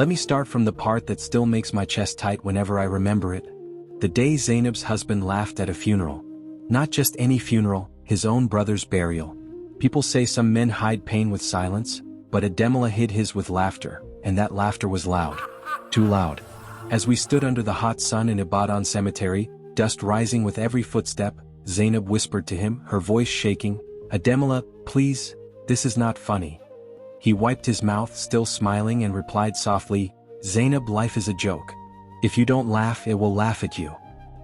Let me start from the part that still makes my chest tight whenever I remember it. The day Zainab's husband laughed at a funeral. Not just any funeral, his own brother's burial. People say some men hide pain with silence, but Ademola hid his with laughter, and that laughter was loud. Too loud. As we stood under the hot sun in Ibadan cemetery, dust rising with every footstep, Zainab whispered to him, her voice shaking, "Ademola, please, this is not funny." He wiped his mouth, still smiling, and replied softly, "Zainab, life is a joke. If you don't laugh, it will laugh at you."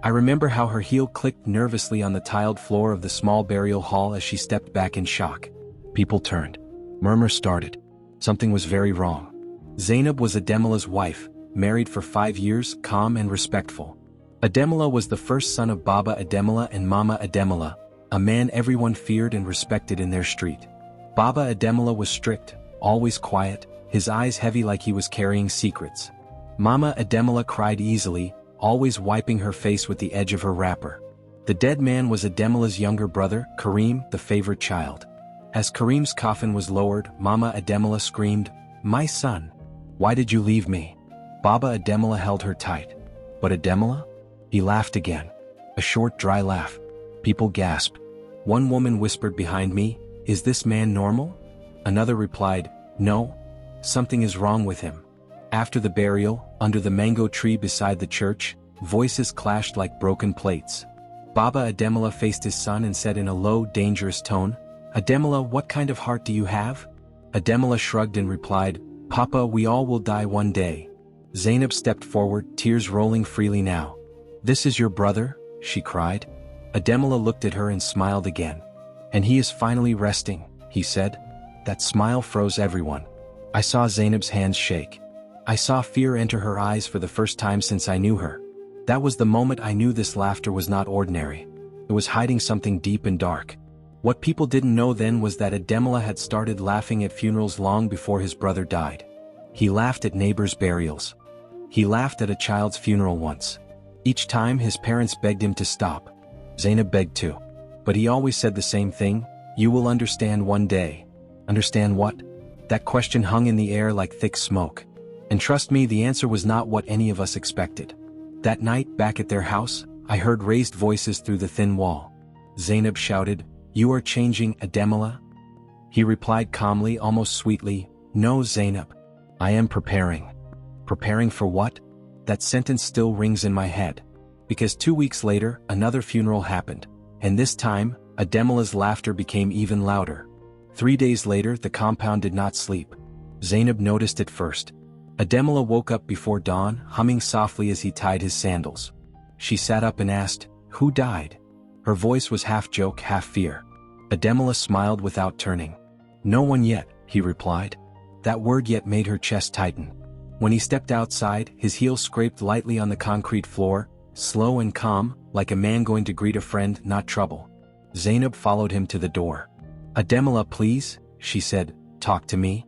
I remember how her heel clicked nervously on the tiled floor of the small burial hall as she stepped back in shock. People turned. Murmurs started. Something was very wrong. Zainab was Ademola's wife, married for 5 years, calm and respectful. Ademola was the first son of Baba Ademola and Mama Ademola, a man everyone feared and respected in their street. Baba Ademola was strict, always quiet, his eyes heavy like he was carrying secrets. Mama Ademola cried easily, always wiping her face with the edge of her wrapper. The dead man was Ademola's younger brother, Karim, the favorite child. As Karim's coffin was lowered, Mama Ademola screamed, "My son! Why did you leave me?" Baba Ademola held her tight. "But Ademola?" He laughed again. A short, dry laugh. People gasped. One woman whispered behind me, "Is this man normal?" Another replied, "No. Something is wrong with him." After the burial, under the mango tree beside the church, voices clashed like broken plates. Baba Ademola faced his son and said in a low, dangerous tone, "Ademola, what kind of heart do you have?" Ademola shrugged and replied, "Papa, we all will die one day." Zainab stepped forward, tears rolling freely now. "This is your brother?" she cried. Ademola looked at her and smiled again. "And he is finally resting," he said. That smile froze everyone. I saw Zainab's hands shake. I saw fear enter her eyes for the first time since I knew her. That was the moment I knew this laughter was not ordinary. It was hiding something deep and dark. What people didn't know then was that Ademola had started laughing at funerals long before his brother died. He laughed at neighbors' burials. He laughed at a child's funeral once. Each time his parents begged him to stop. Zainab begged too. But he always said the same thing, "You will understand one day." Understand what? That question hung in the air like thick smoke. And trust me, the answer was not what any of us expected. That night, back at their house, I heard raised voices through the thin wall. Zainab shouted, "You are changing, Ademola?" He replied calmly, almost sweetly, "No, Zainab. I am preparing." Preparing for what? That sentence still rings in my head. Because 2 weeks later, another funeral happened. And this time, Ademola's laughter became even louder. 3 days later, the compound did not sleep. Zainab noticed it first. Ademola woke up before dawn, humming softly as he tied his sandals. She sat up and asked, "Who died?" Her voice was half joke, half fear. Ademola smiled without turning. "No one yet," he replied. That word "yet" made her chest tighten. When he stepped outside, his heels scraped lightly on the concrete floor, slow and calm, like a man going to greet a friend, not trouble. Zainab followed him to the door. "Ademola, please," she said, "talk to me."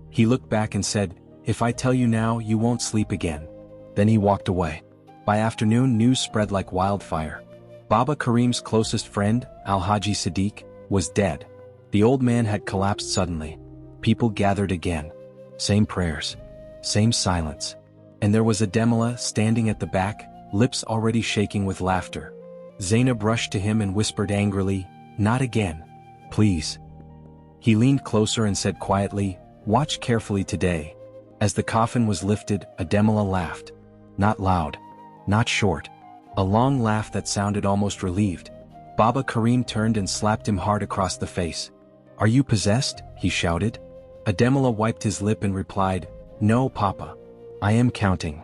He looked back and said, "If I tell you now, you won't sleep again." Then he walked away. By afternoon, news spread like wildfire. Baba Karim's closest friend, Al-Haji Sadiq, was dead. The old man had collapsed suddenly. People gathered again. Same prayers. Same silence. And there was Ademola standing at the back, lips already shaking with laughter. Zainab rushed to him and whispered angrily, "Not again. Please." He leaned closer and said quietly, "Watch carefully today." As the coffin was lifted, Ademola laughed. Not loud. Not short. A long laugh that sounded almost relieved. Baba Karim turned and slapped him hard across the face. "Are you possessed?" he shouted. Ademola wiped his lip and replied, "No, Papa. I am counting."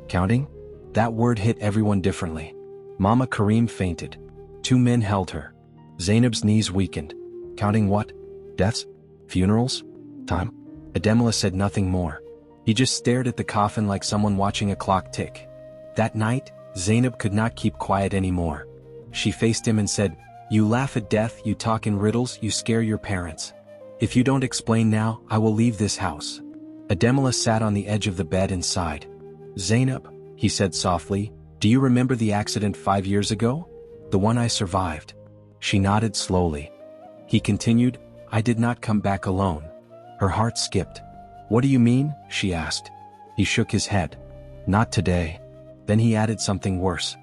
Counting? That word hit everyone differently. Mama Karim fainted. 2 men held her. Zainab's knees weakened. Counting what? Deaths? Funerals? Time? Ademola said nothing more. He just stared at the coffin like someone watching a clock tick. That night, Zainab could not keep quiet anymore. She faced him and said, "You laugh at death, you talk in riddles, you scare your parents. If you don't explain now, I will leave this house." Ademola sat on the edge of the bed and sighed. "Zainab," he said softly, "do you remember the accident 5 years ago? The one I survived?" She nodded slowly. He continued, "I did not come back alone." Her heart skipped. "What do you mean?" she asked. He shook his head. Not today. Then he added something worse.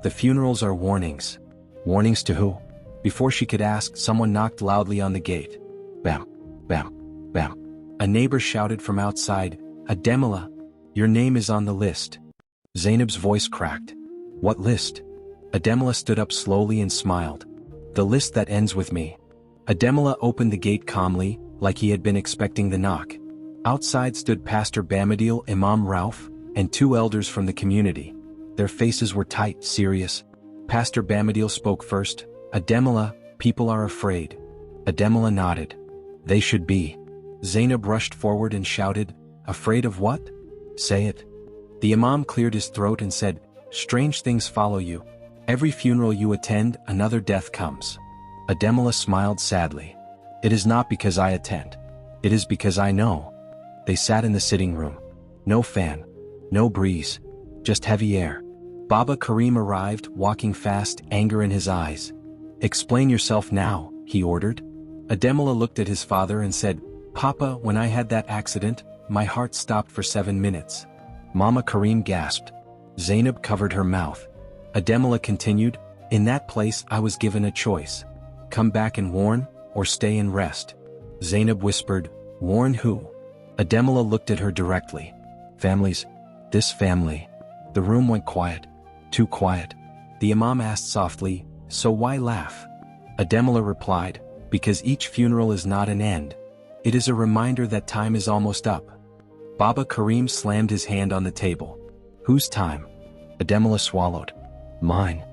The funerals are warnings. Warnings to who? Before she could ask, someone knocked loudly on the gate. Bam, bam, bam. A neighbor shouted from outside, Ademola, your name is on the list. Zainab's voice cracked. What list? Ademola stood up slowly and smiled. The list that ends with me. Ademola opened the gate calmly, like he had been expecting the knock. Outside stood Pastor Bamadil, Imam Rauf, and two elders from the community. Their faces were tight, serious. Pastor Bamadil spoke first. Ademola, people are afraid. Ademola nodded. They should be. Zainab rushed forward and shouted, afraid of what? Say it. The Imam cleared his throat and said, strange things follow you. Every funeral you attend, another death comes. Ademola smiled sadly. It is not because I attend. It is because I know. They sat in the sitting room. No fan. No breeze. Just heavy air. Baba Karim arrived, walking fast, anger in his eyes. Explain yourself now, he ordered. Ademola looked at his father and said, Papa, when I had that accident, my heart stopped for 7 minutes. Mama Karim gasped. Zainab covered her mouth. Ademola continued, in that place I was given a choice. Come back and warn, or stay and rest. Zainab whispered, warn who? Ademola looked at her directly. Families. This family. The room went quiet. Too quiet. The Imam asked softly, so why laugh? Ademola replied, because each funeral is not an end. It is a reminder that time is almost up. Baba Karim slammed his hand on the table. Whose time? Ademola swallowed. Mine.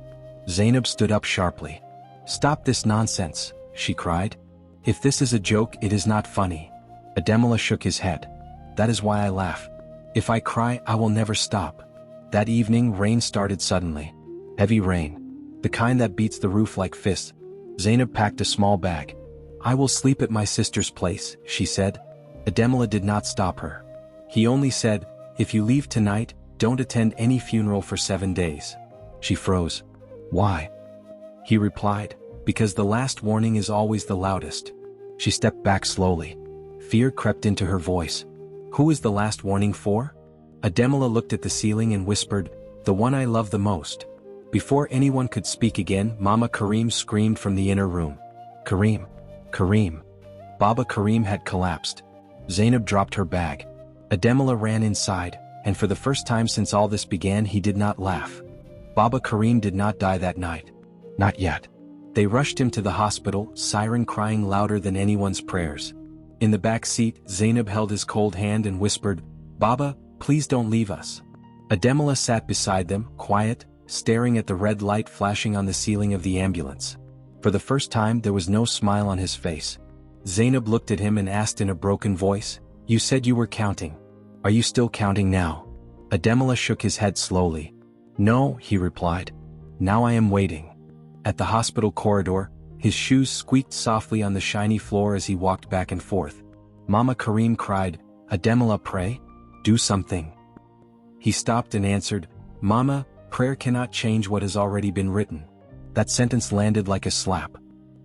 Zainab stood up sharply. Stop this nonsense, she cried. If this is a joke, it is not funny. Ademola shook his head. That is why I laugh. If I cry, I will never stop. That evening, rain started suddenly. Heavy rain. The kind that beats the roof like fists. Zainab packed a small bag. I will sleep at my sister's place, she said. Ademola did not stop her. He only said, if you leave tonight, don't attend any funeral for 7 days. She froze. Why? He replied, because the last warning is always the loudest. She stepped back slowly. Fear crept into her voice. Who is the last warning for? Ademola looked at the ceiling and whispered, the one I love the most. Before anyone could speak again, Mama Karim screamed from the inner room. Karim. Karim. Baba Karim had collapsed. Zainab dropped her bag. Ademola ran inside, and for the first time since all this began, he did not laugh. Baba Karim did not die that night. Not yet. They rushed him to the hospital, siren crying louder than anyone's prayers. In the back seat, Zainab held his cold hand and whispered, Baba, please don't leave us. Ademola sat beside them, quiet, staring at the red light flashing on the ceiling of the ambulance. For the first time, there was no smile on his face. Zainab looked at him and asked in a broken voice, you said you were counting. Are you still counting now? Ademola shook his head slowly. No, he replied. Now I am waiting. At the hospital corridor, his shoes squeaked softly on the shiny floor as he walked back and forth. Mama Karim cried, Ademola, pray. Do something. He stopped and answered, Mama, prayer cannot change what has already been written. That sentence landed like a slap.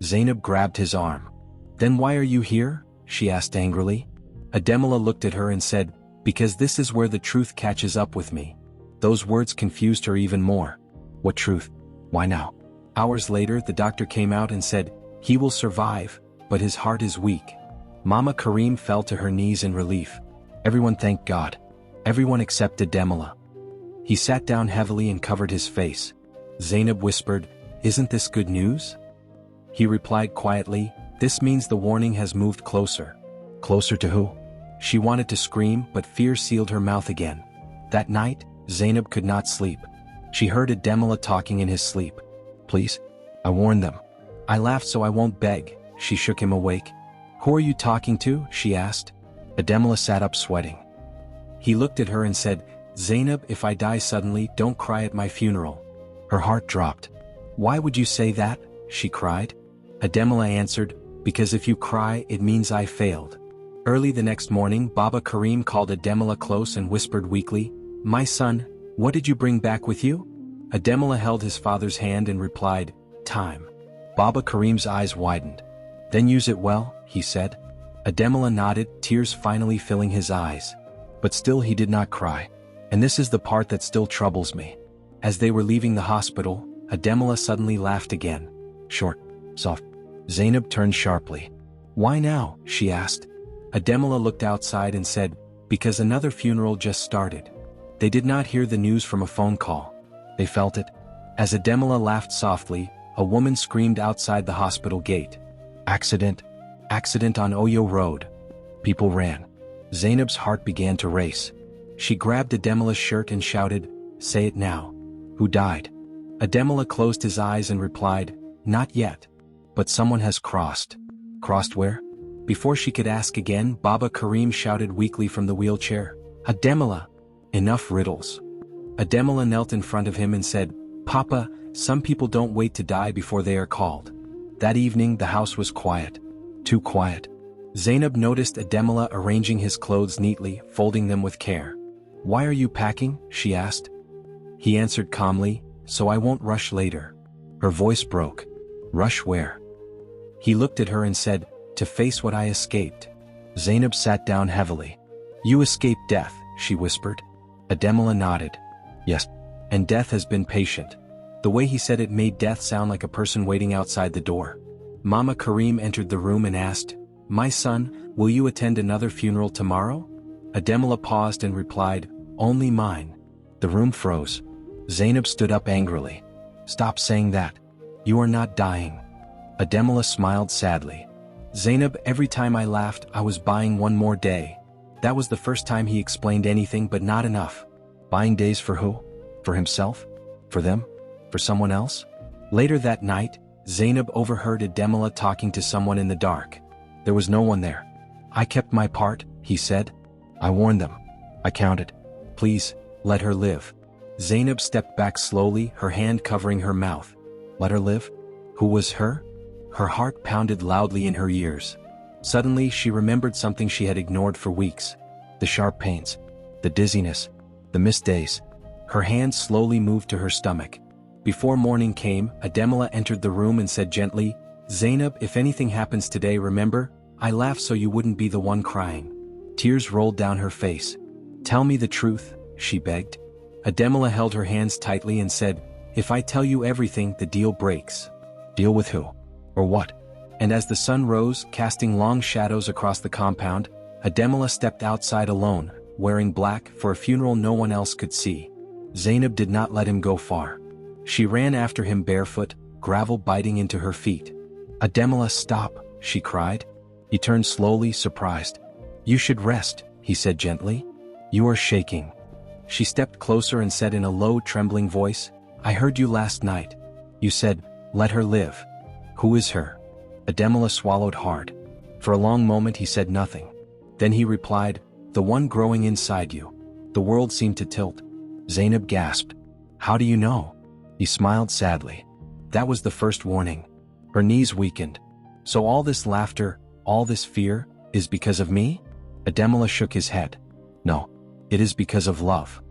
Zainab grabbed his arm. Then why are you here? She asked angrily. Ademola looked at her and said, because this is where the truth catches up with me. Those words confused her even more. What truth? Why now? Hours later, the doctor came out and said, he will survive, but his heart is weak. Mama Karim fell to her knees in relief. Everyone thanked God. Everyone except Ademola. He sat down heavily and covered his face. Zainab whispered, isn't this good news? He replied quietly, this means the warning has moved closer. Closer to who? She wanted to scream, but fear sealed her mouth again. That night, Zainab could not sleep. She heard Ademola talking in his sleep. Please, I warned them. I laughed so I won't beg. She shook him awake. Who are you talking to? She asked. Ademola sat up sweating. He looked at her and said, Zainab, if I die suddenly, don't cry at my funeral. Her heart dropped. Why would you say that? She cried. Ademola answered, because if you cry, it means I failed. Early the next morning, Baba Karim called Ademola close and whispered weakly, my son, what did you bring back with you? Ademola held his father's hand and replied, time. Baba Karim's eyes widened. Then use it well, he said. Ademola nodded, tears finally filling his eyes. But still he did not cry. And this is the part that still troubles me. As they were leaving the hospital, Ademola suddenly laughed again. Short, soft. Zainab turned sharply. Why now? She asked. Ademola looked outside and said, because another funeral just started. They did not hear the news from a phone call. They felt it. As Ademola laughed softly, a woman screamed outside the hospital gate. Accident. Accident on Oyo Road. People ran. Zainab's heart began to race. She grabbed Ademola's shirt and shouted, say it now. Who died? Ademola closed his eyes and replied, not yet. But someone has crossed. Crossed where? Before she could ask again, Baba Karim shouted weakly from the wheelchair, Ademola! Enough riddles. Ademola knelt in front of him and said, Papa, some people don't wait to die before they are called. That evening the house was quiet. Too quiet. Zainab noticed Ademola arranging his clothes neatly, folding them with care. Why are you packing? She asked. He answered calmly, so I won't rush later. Her voice broke. Rush where? He looked at her and said, to face what I escaped. Zainab sat down heavily. You escaped death, she whispered. Ademola nodded. Yes. And death has been patient. The way he said it made death sound like a person waiting outside the door. Mama Karim entered the room and asked, my son, will you attend another funeral tomorrow? Ademola paused and replied, only mine. The room froze. Zainab stood up angrily. Stop saying that. You are not dying. Ademola smiled sadly. Zainab, every time I laughed, I was buying one more day. That was the first time he explained anything, but not enough. Buying days for who? For himself? For them? For someone else? Later that night, Zainab overheard Ademola talking to someone in the dark. There was no one there. I kept my part, he said. I warned them. I counted. Please, let her live. Zainab stepped back slowly, her hand covering her mouth. Let her live? Who was her? Her heart pounded loudly in her ears. Suddenly she remembered something she had ignored for weeks. The sharp pains. The dizziness. The missed days. Her hand slowly moved to her stomach. Before morning came, Ademola entered the room and said gently, Zainab, if anything happens today, remember, I laughed so you wouldn't be the one crying. Tears rolled down her face. Tell me the truth, she begged. Ademola held her hands tightly and said, if I tell you everything, the deal breaks. Deal with who? Or what? And as the sun rose, casting long shadows across the compound, Ademola stepped outside alone, wearing black for a funeral no one else could see. Zainab did not let him go far. She ran after him barefoot, gravel biting into her feet. Ademola, stop, she cried. He turned slowly, surprised. You should rest, he said gently. You are shaking. She stepped closer and said in a low, trembling voice, I heard you last night. You said, let her live. Who is her? Ademola swallowed hard. For a long moment he said nothing. Then he replied, the one growing inside you. The world seemed to tilt. Zainab gasped. How do you know? He smiled sadly. That was the first warning. Her knees weakened. So all this laughter, all this fear, is because of me? Ademola shook his head. No, it is because of love.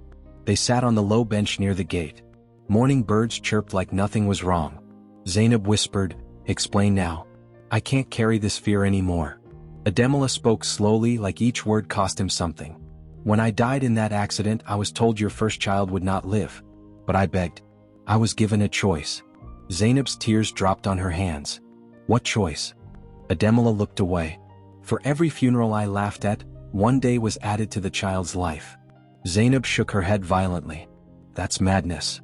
They sat on the low bench near the gate. Morning birds chirped like nothing was wrong. Zainab whispered, explain now. I can't carry this fear anymore. Ademola spoke slowly, like each word cost him something. When I died in that accident, I was told your first child would not live. But I begged. I was given a choice. Zainab's tears dropped on her hands. What choice? Ademola looked away. For every funeral I laughed at, one day was added to the child's life. Zainab shook her head violently. That's madness.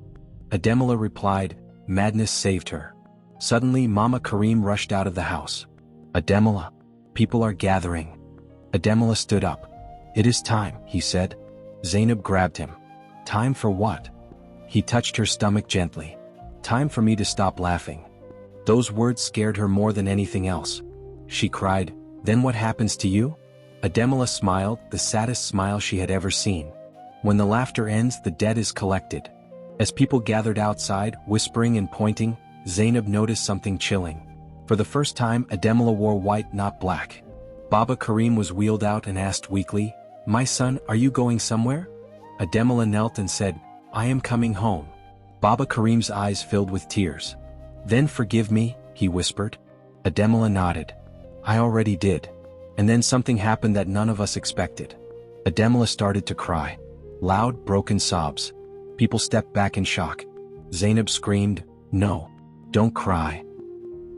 Ademola replied, madness saved her. Suddenly Mama Karim rushed out of the house. Ademola, people are gathering. Ademola stood up. It is time, he said. Zainab grabbed him. Time for what? He touched her stomach gently. Time for me to stop laughing. Those words scared her more than anything else. She cried, then what happens to you? Ademola smiled, the saddest smile she had ever seen. When the laughter ends, the dead is collected. As people gathered outside, whispering and pointing, Zainab noticed something chilling. For the first time, Ademola wore white, not black. Baba Karim was wheeled out and asked weakly, my son, are you going somewhere? Ademola knelt and said, I am coming home. Baba Karim's eyes filled with tears. Then forgive me, he whispered. Ademola nodded. I already did. And then something happened that none of us expected. Ademola started to cry. Loud, broken sobs. People stepped back in shock. Zainab screamed, "No. Don't cry."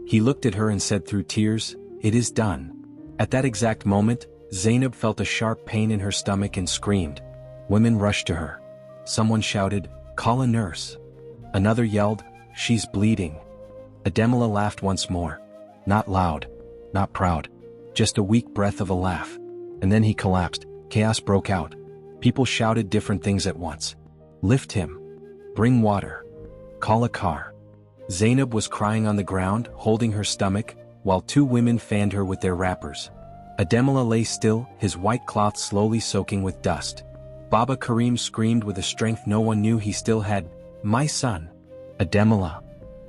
He looked at her and said through tears, "It is done." At that exact moment, Zainab felt a sharp pain in her stomach and screamed. Women rushed to her. Someone shouted, "Call a nurse." Another yelled, "She's bleeding." Ademola laughed once more. Not loud, not proud. Just a weak breath of a laugh. And then he collapsed. Chaos broke out. People shouted different things at once. "Lift him. Bring water. Call a car." Zainab was crying on the ground, holding her stomach, while two women fanned her with their wrappers. Ademola lay still, his white cloth slowly soaking with dust. Baba Karim screamed with a strength no one knew he still had, "My son! Ademola!"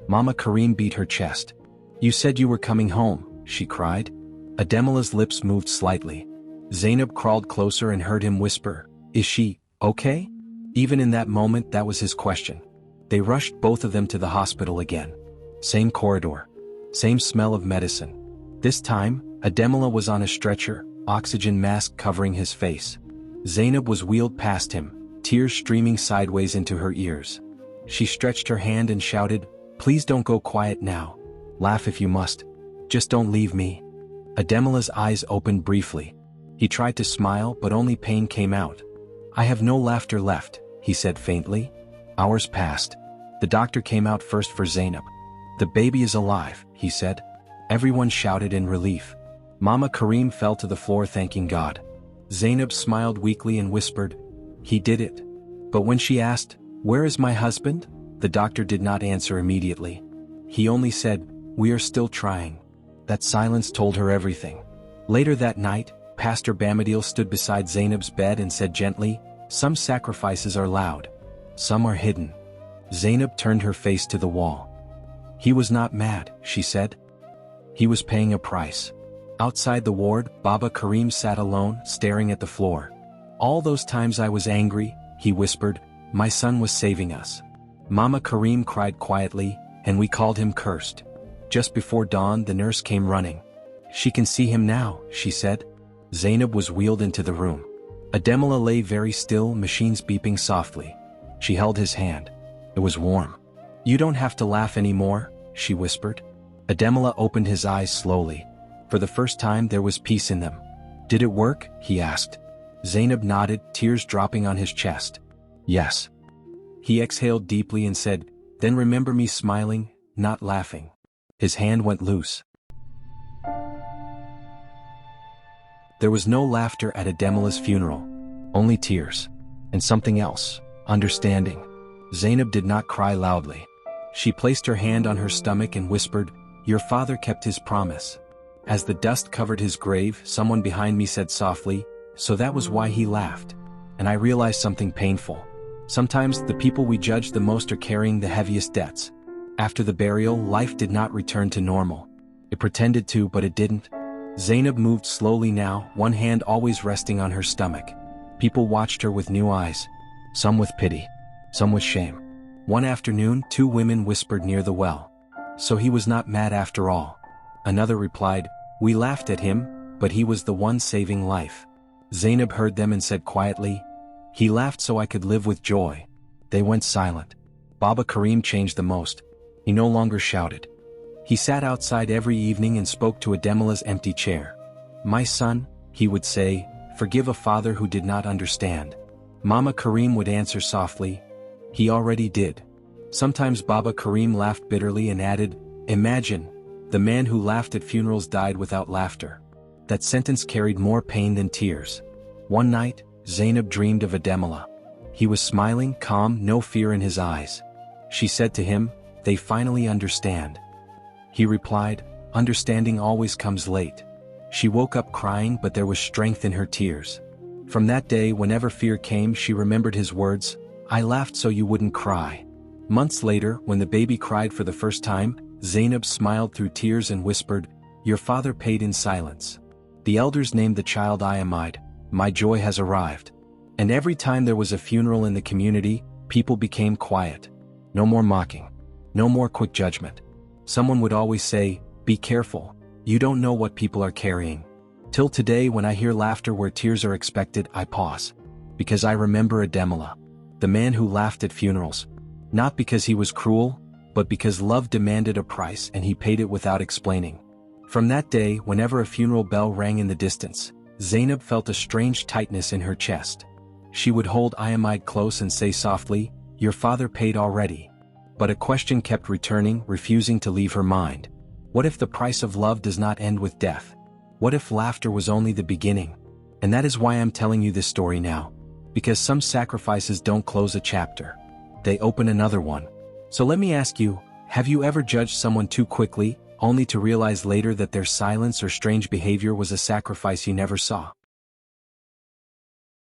Mama Karim beat her chest. "You said you were coming home," she cried. Ademola's lips moved slightly. Zainab crawled closer and heard him whisper, "Is she okay?" Even in that moment, that was his question. They rushed both of them to the hospital again. Same corridor. Same smell of medicine. This time, Ademola was on a stretcher, oxygen mask covering his face. Zainab was wheeled past him, tears streaming sideways into her ears. She stretched her hand and shouted, "Please don't go quiet now. Laugh if you must. Just don't leave me." Ademola's eyes opened briefly. He tried to smile, but only pain came out. "I have no laughter left," he said faintly. Hours passed. The doctor came out first for Zainab. "The baby is alive," he said. Everyone shouted in relief. Mama Karim fell to the floor thanking God. Zainab smiled weakly and whispered, "He did it." But when she asked, "Where is my husband?" the doctor did not answer immediately. He only said, "We are still trying." That silence told her everything. Later that night, Pastor Bamadil stood beside Zainab's bed and said gently, "Some sacrifices are loud. Some are hidden." Zainab turned her face to the wall. "He was not mad," she said. "He was paying a price." Outside the ward, Baba Karim sat alone, staring at the floor. "All those times I was angry," he whispered, "my son was saving us." Mama Karim cried quietly, "And we called him cursed." Just before dawn, the nurse came running. "She can see him now," she said. Zainab was wheeled into the room. Ademola lay very still, machines beeping softly. She held his hand. It was warm. "You don't have to laugh anymore," she whispered. Ademola opened his eyes slowly. For the first time there was peace in them. "Did it work?" he asked. Zainab nodded, tears dropping on his chest. "Yes." He exhaled deeply and said, "Then remember me smiling, not laughing." His hand went loose. There was no laughter at Ademola's funeral. Only tears. And something else. Understanding. Zainab did not cry loudly. She placed her hand on her stomach and whispered, "Your father kept his promise." As the dust covered his grave, someone behind me said softly, "So that was why he laughed." And I realized something painful. Sometimes the people we judge the most are carrying the heaviest debts. After the burial, life did not return to normal. It pretended to, but it didn't. Zainab moved slowly now, one hand always resting on her stomach. People watched her with new eyes. Some with pity. Some with shame. One afternoon, two women whispered near the well, "So he was not mad after all." Another replied, "We laughed at him, but he was the one saving life." Zainab heard them and said quietly, "He laughed so I could live with joy." They went silent. Baba Karim changed the most. He no longer shouted. He sat outside every evening and spoke to Ademola's empty chair. "My son," he would say, "forgive a father who did not understand." Mama Karim would answer softly, "He already did." Sometimes Baba Karim laughed bitterly and added, "Imagine, the man who laughed at funerals died without laughter." That sentence carried more pain than tears. One night, Zainab dreamed of Ademola. He was smiling, calm, no fear in his eyes. She said to him, "They finally understand." He replied, "Understanding always comes late." She woke up crying, but there was strength in her tears. From that day, whenever fear came, she remembered his words, "I laughed so you wouldn't cry." Months later, when the baby cried for the first time, Zainab smiled through tears and whispered, "Your father paid in silence." The elders named the child Iamide, "My joy has arrived." And every time there was a funeral in the community, people became quiet. No more mocking. No more quick judgment. Someone would always say, "Be careful. You don't know what people are carrying." Till today when I hear laughter where tears are expected, I pause. Because I remember Ademola, the man who laughed at funerals. Not because he was cruel, but because love demanded a price and he paid it without explaining. From that day, whenever a funeral bell rang in the distance, Zainab felt a strange tightness in her chest. She would hold Ademola close and say softly, "Your father paid already." But a question kept returning, refusing to leave her mind. What if the price of love does not end with death? What if laughter was only the beginning? And that is why I'm telling you this story now. Because some sacrifices don't close a chapter. They open another one. So let me ask you, have you ever judged someone too quickly, only to realize later that their silence or strange behavior was a sacrifice you never saw?